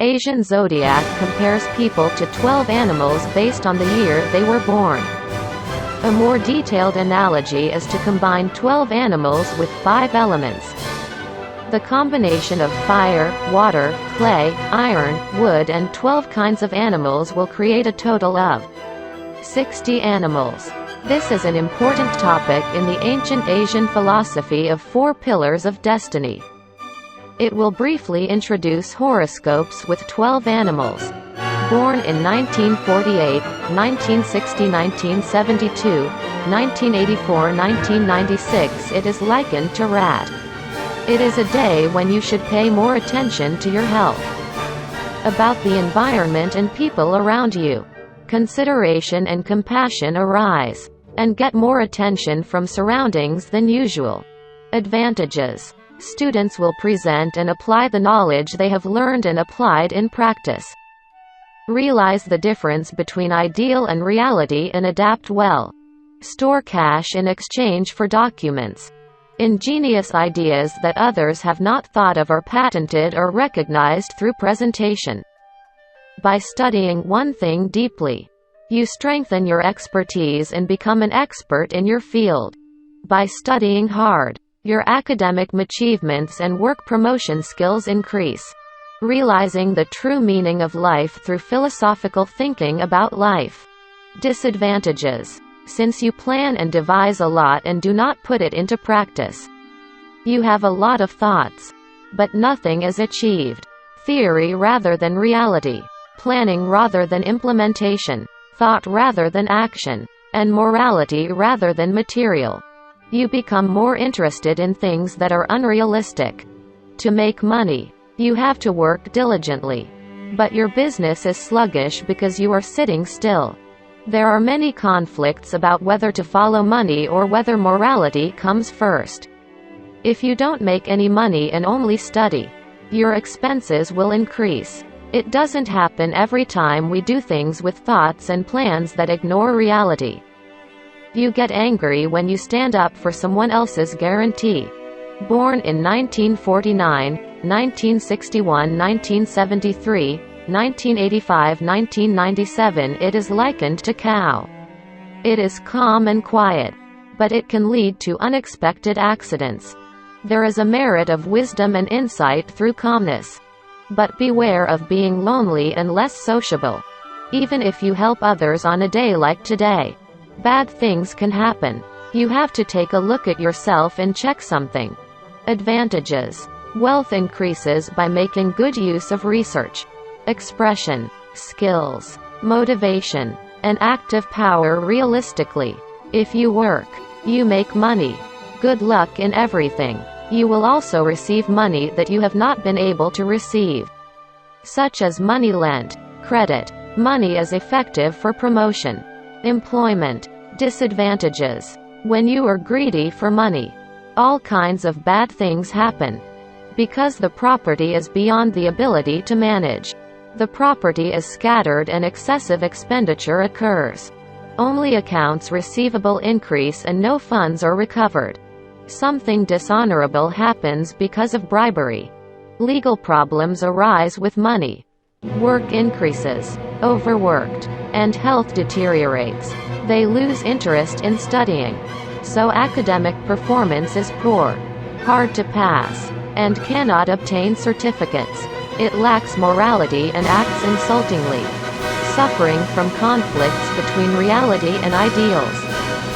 Asian zodiac compares people to 12 animals based on the year they were born. A more detailed analogy is to combine 12 animals with 5 elements. The combination of fire, water, clay, iron, wood and 12 kinds of animals will create a total of 60 animals. This is an important topic in the ancient Asian philosophy of 4 pillars of destiny. It will briefly introduce horoscopes with 12 animals. Born in 1948, 1960, 1972, 1984, 1996, it is likened to rat. It is a day when you should pay more attention to your health. About the environment and people around you. Consideration and compassion arise, and get more attention from surroundings than usual. Advantages. Students will present and apply the knowledge they have learned and applied in practice. Realize the difference between ideal and reality and adapt well. Store cash in exchange for documents. Ingenious ideas that others have not thought of are patented or recognized through presentation. By studying one thing deeply, you strengthen your expertise and become an expert in your field. By studying hard, your academic achievements and work promotion skills increase. Realizing the true meaning of life through philosophical thinking about life. Disadvantages. Since you plan and devise a lot and do not put it into practice, you have a lot of thoughts, but nothing is achieved. Theory rather than reality. Planning rather than implementation. Thought rather than action. And morality rather than material. You become more interested in things that are unrealistic. To make money, you have to work diligently. But your business is sluggish because you are sitting still. There are many conflicts about whether to follow money or whether morality comes first. If you don't make any money and only study, your expenses will increase. It doesn't happen every time we do things with thoughts and plans that ignore reality. You get angry when you stand up for someone else's guarantee. Born in 1949, 1961, 1973, 1985, 1997, it is likened to cow. It is calm and quiet, but it can lead to unexpected accidents. There is a merit of wisdom and insight through calmness. But beware of being lonely and less sociable. Even if you help others on a day like today, bad things can happen. You have to take a look at yourself and check something. Advantages. Wealth increases by making good use of research, expression, skills, motivation, and active power realistically. If you work, you make money. Good luck in everything. You will also receive money that you have not been able to receive, such as money lent, credit. Money is effective for promotion. Employment. Disadvantages. When you are greedy for money, all kinds of bad things happen. Because the property is beyond the ability to manage, the property is scattered and excessive expenditure occurs. Only accounts receivable increase and no funds are recovered. Something dishonorable happens because of bribery. Legal problems arise with money. Work increases, overworked, and health deteriorates. They lose interest in studying. So academic performance is poor, hard to pass, and cannot obtain certificates. It lacks morality and acts insultingly. Suffering from conflicts between reality and ideals.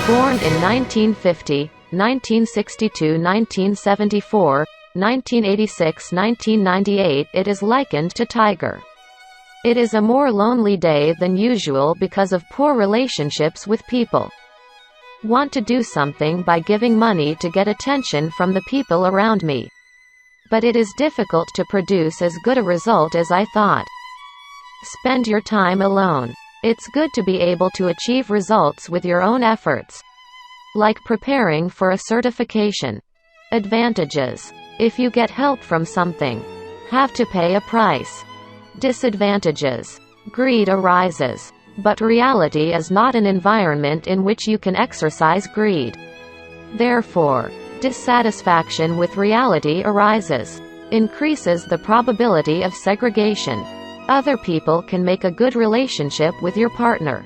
Born in 1950, 1962, 1974, 1986, 1998, it is likened to tiger. It is a more lonely day than usual because of poor relationships with people. Want to do something by giving money to get attention from the people around me. But it is difficult to produce as good a result as I thought. Spend your time alone. It's good to be able to achieve results with your own efforts. Like preparing for a certification. Advantages. If you get help from something, have to pay a price. Disadvantages. Greed arises. But reality is not an environment in which you can exercise greed. Therefore, dissatisfaction with reality arises. increases the probability of segregation. Other people can make a good relationship with your partner.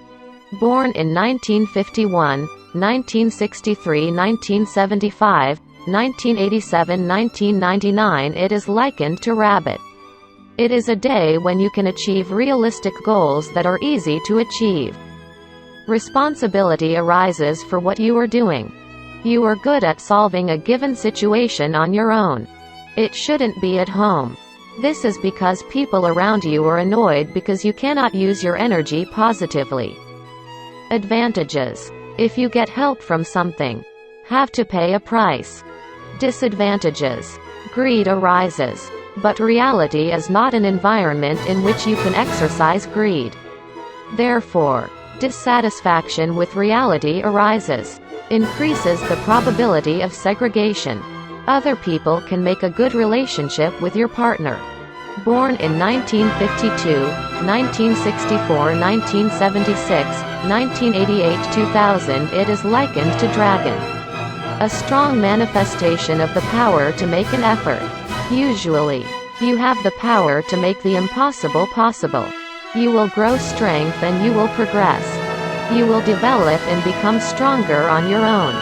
Born in 1951, 1963, 1975, 1987, 1999, it is likened to rabbit. It is a day when you can achieve realistic goals that are easy to achieve. Responsibility arises for what you are doing. You are good at solving a given situation on your own. It shouldn't be at home. This is because people around you are annoyed because you cannot use your energy positively. Advantages: if you get help from something, have to pay a price. Disadvantages: greed arises, but reality is not an environment in which you can exercise greed. Therefore, dissatisfaction with reality arises, increases the probability of segregation. Other people can make a good relationship with your partner. Born in 1952, 1964, 1976, 1988, 2000, it is likened to dragon. A strong manifestation of the power to make an effort. Usually, you have the power to make the impossible possible. You will grow strength and you will progress. You will develop and become stronger on your own.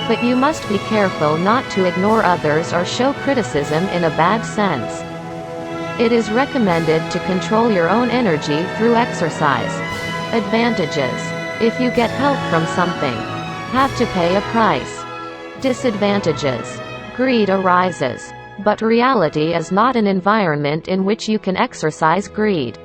But you must be careful not to ignore others or show criticism in a bad sense. It is recommended to control your own energy through exercise. Advantages: if you get help from something, have to pay a price. Disadvantages: greed arises, but reality is not an environment in which you can exercise greed.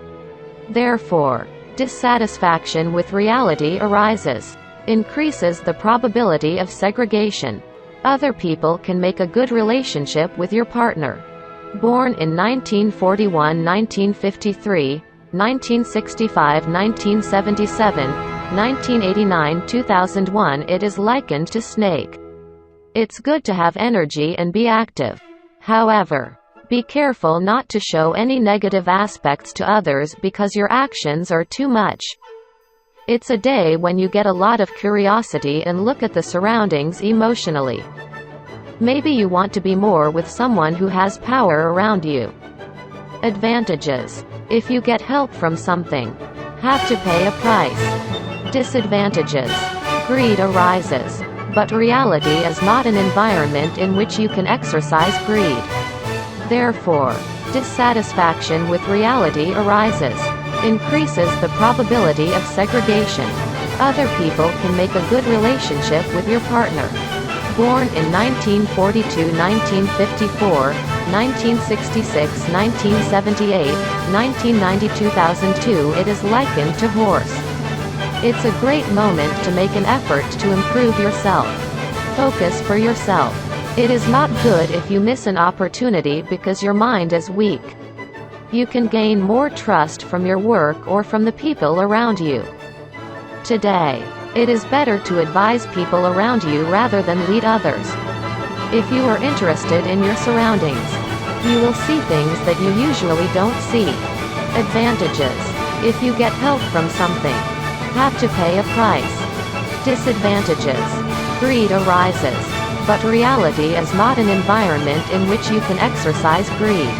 Therefore, dissatisfaction with reality arises, increases the probability of segregation. Other people can make a good relationship with your partner. Born in 1941, 1953, 1965, 1977, 1989, 2001, it is likened to snake. It's good to have energy and be active. However, be careful not to show any negative aspects to others because your actions are too much. It's a day when you get a lot of curiosity and look at the surroundings emotionally. Maybe you want to be more with someone who has power around you. Advantages: if you get help from something, have to pay a price. Disadvantages: greed arises, but reality is not an environment in which you can exercise greed. Therefore, dissatisfaction with reality arises, increases the probability of segregation. Other people can make a good relationship with your partner. Born in 1942, 1954, 1966, 1978, 1990, 2002, it is likened to horse. It's a great moment to make an effort to improve yourself. Focus for yourself. It is not good if you miss an opportunity because your mind is weak. You can gain more trust from your work or from the people around you. Today, it is better to advise people around you rather than lead others. If you are interested in your surroundings, you will see things that you usually don't see. Advantages: if you get help from something, have to pay a price. Disadvantages: greed arises, but reality is not an environment in which you can exercise greed.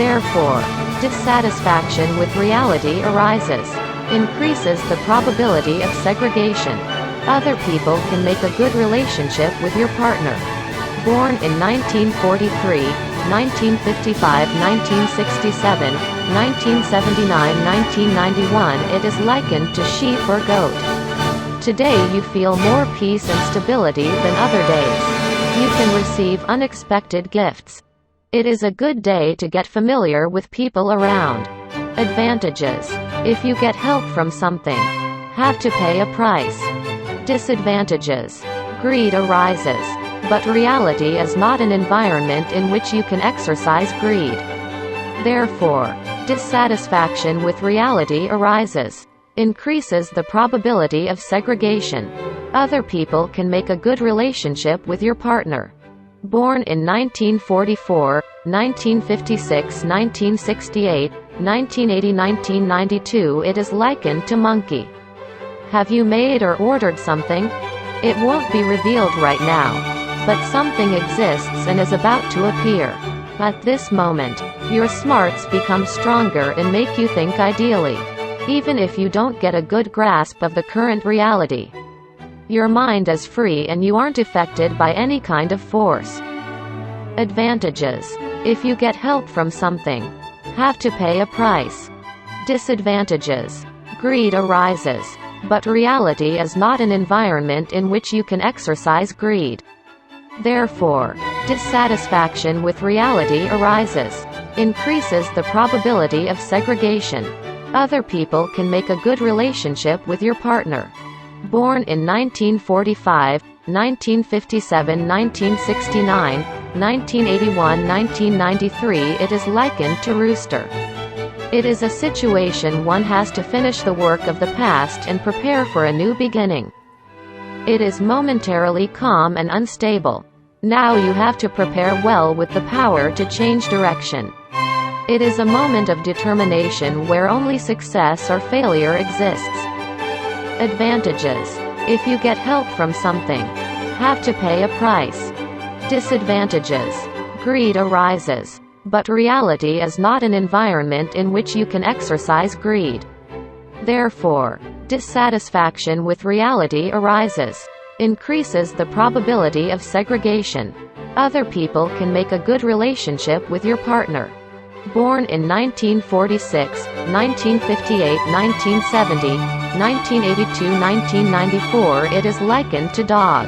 Therefore, dissatisfaction with reality arises, increases the probability of segregation. Other people can make a good relationship with your partner. Born in 1943, 1955, 1967, 1979, 1991, it is likened to sheep or goat. Today you feel more peace and stability than other days. You can receive unexpected gifts. It is a good day to get familiar with people around. Advantages: if you get help from something, have to pay a price. Disadvantages: greed arises, but reality is not an environment in which you can exercise greed. Therefore, dissatisfaction with reality arises, increases the probability of segregation. Other people can make a good relationship with your partner. Born in 1944, 1956, 1968, 1980, 1992, it is likened to monkey. Have you made or ordered something? It won't be revealed right now, but something exists and is about to appear. At this moment, your smarts become stronger and make you think ideally. Even if you don't get a good grasp of the current reality. Your mind is free and you aren't affected by any kind of force. Advantages. If you get help from something, have to pay a price. Disadvantages. Greed arises. But reality is not an environment in which you can exercise greed. Therefore, dissatisfaction with reality arises. Increases the probability of segregation. Other people can make a good relationship with your partner. Born in 1945, 1957, 1969, 1981, 1993, it is likened to rooster. It is a situation one has to finish the work of the past and prepare for a new beginning. It is momentarily calm and unstable. Now you have to prepare well with the power to change direction. It is a moment of determination where only success or failure exists. Advantages. If you get help from something, have to pay a price. Disadvantages. Greed arises. But reality is not an environment in which you can exercise greed. Therefore, dissatisfaction with reality arises. Increases the probability of segregation. Other people can make a good relationship with your partner. Born in 1946, 1958, 1970, 1982, 1994, it is likened to dog.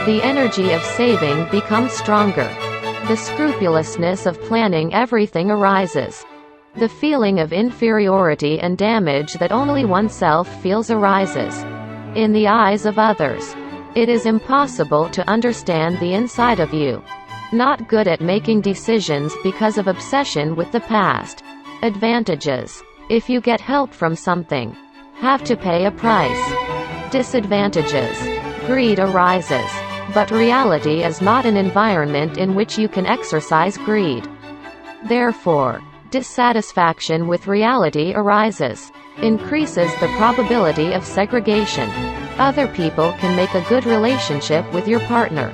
The energy of saving becomes stronger. The scrupulousness of planning everything arises. The feeling of inferiority and damage that only oneself feels arises. In the eyes of others, it is impossible to understand the inside of you. Not good at making decisions because of obsession with the past. Advantages. If you get help from something, have to pay a price. Disadvantages. Greed arises. But reality is not an environment in which you can exercise greed. Therefore, dissatisfaction with reality arises. Increases the probability of segregation. Other people can make a good relationship with your partner.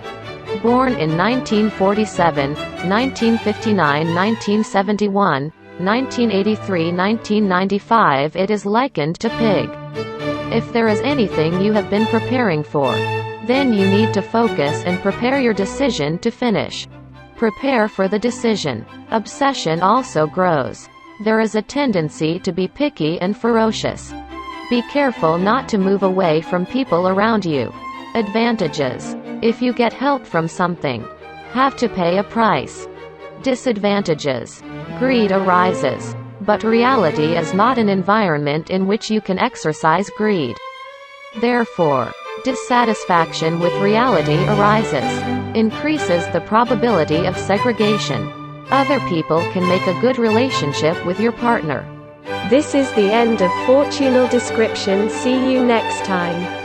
Born in 1947, 1959, 1971, 1983, 1995, it is likened to pig. If there is anything you have been preparing for, then you need to focus and prepare your decision to finish. Prepare for the decision. Obsession also grows. There is a tendency to be picky and ferocious. Be careful not to move away from people around you. Advantages. If you get help from something, have to pay a price. Disadvantages. Greed arises. But reality is not an environment in which you can exercise greed. Therefore, dissatisfaction with reality arises. Increases the probability of segregation. Other people can make a good relationship with your partner. This is the end of Fortunal Description. See you next time.